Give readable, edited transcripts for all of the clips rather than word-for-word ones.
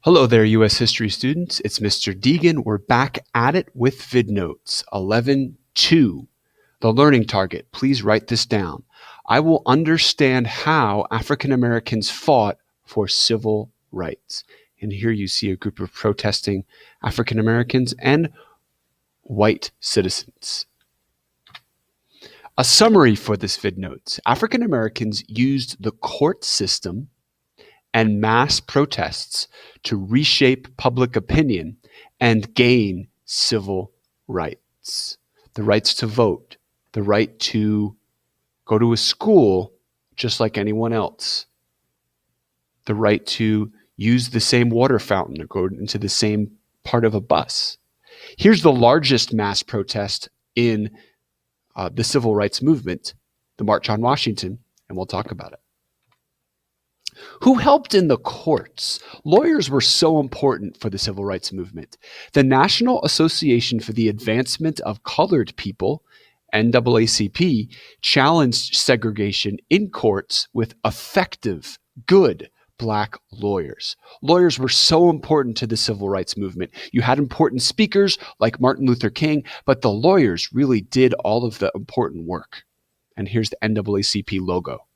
Hello there, U.S. history students. It's Mr. Deegan. We're back at it with VidNotes 11.2. The learning target. Please write this down. I will understand how African Americans fought for civil rights. And here you see a group of protesting African Americans and white citizens. A summary for this VidNotes. African Americans used the court system and mass protests to reshape public opinion and gain civil rights. The rights to vote, the right to go to a school just like anyone else, the right to use the same water fountain or go into the same part of a bus. Here's the largest mass protest in the civil rights movement, the March on Washington, and we'll talk about it. Who helped in the courts? Lawyers were so important for the civil rights movement. The National Association for the Advancement of Colored People, NAACP, challenged segregation in courts with effective, good Black lawyers. Lawyers were so important to the civil rights movement. You had important speakers like Martin Luther King, but the lawyers really did all of the important work. And here's the NAACP logo.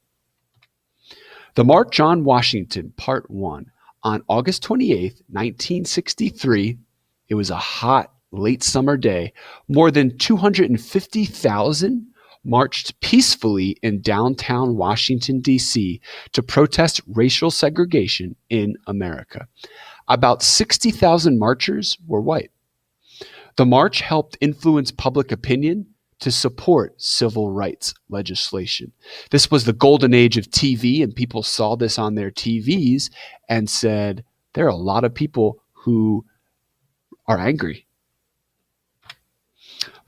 The March on Washington, Part 1. On August 28, 1963, it was a hot, late summer day. More than 250,000 marched peacefully in downtown Washington, D.C. to protest racial segregation in America. About 60,000 marchers were white. The march helped influence public opinion to support civil rights legislation. This was the golden age of TV, and people saw this on their TVs and said, there are a lot of people who are angry.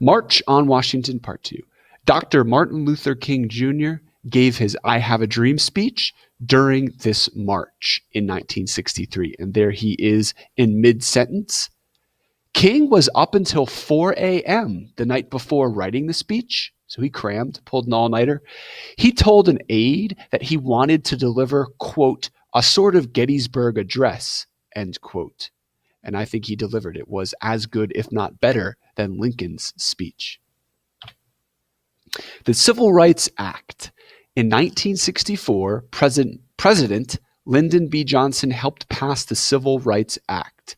March on Washington, Part 2. Dr. Martin Luther King Jr. gave his I Have a Dream speech during this march in 1963, and there he is in mid-sentence. King was up until 4 a.m. the night before writing the speech, so he crammed, pulled an all-nighter. He told an aide that he wanted to deliver, quote, a sort of Gettysburg address, end quote. And I think he delivered it. It was as good, if not better, than Lincoln's speech. The Civil Rights Act. In 1964, President Lyndon B. Johnson helped pass the Civil Rights Act.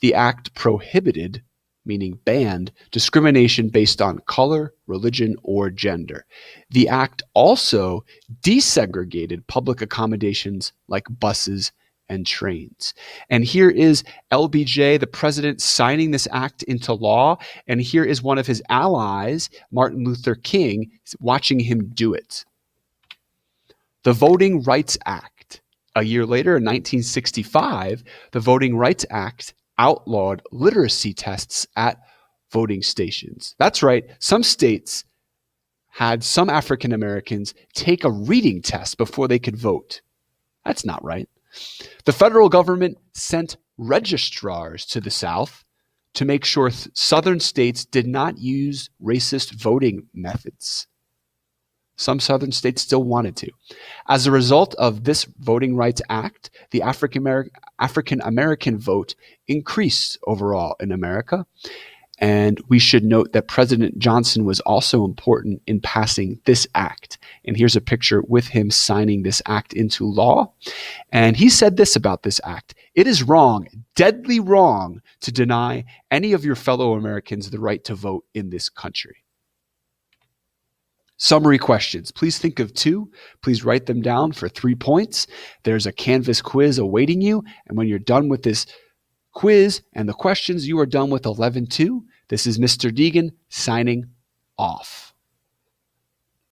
The act prohibited, meaning banned, discrimination based on color, religion, or gender. The act also desegregated public accommodations like buses and trains. And here is LBJ, the president, signing this act into law. And here is one of his allies, Martin Luther King, watching him do it. The Voting Rights Act. A year later, in 1965, the Voting Rights Act outlawed literacy tests at voting stations. That's right. Some states had some African Americans take a reading test before they could vote. That's not right. The federal government sent registrars to the South to make sure southern states did not use racist voting methods. Some southern states still wanted to. As a result of this Voting Rights Act, the African American vote increased overall in America. And we should note that President Johnson was also important in passing this act. And here's a picture with him signing this act into law. And he said this about this act: "It is wrong, deadly wrong, to deny any of your fellow Americans the right to vote in this country." Summary questions. Please think of two. Please write them down for 3 points. There's a Canvas quiz awaiting you. And when you're done with this quiz and the questions, you are done with 11.2. This is Mr. Deegan signing off.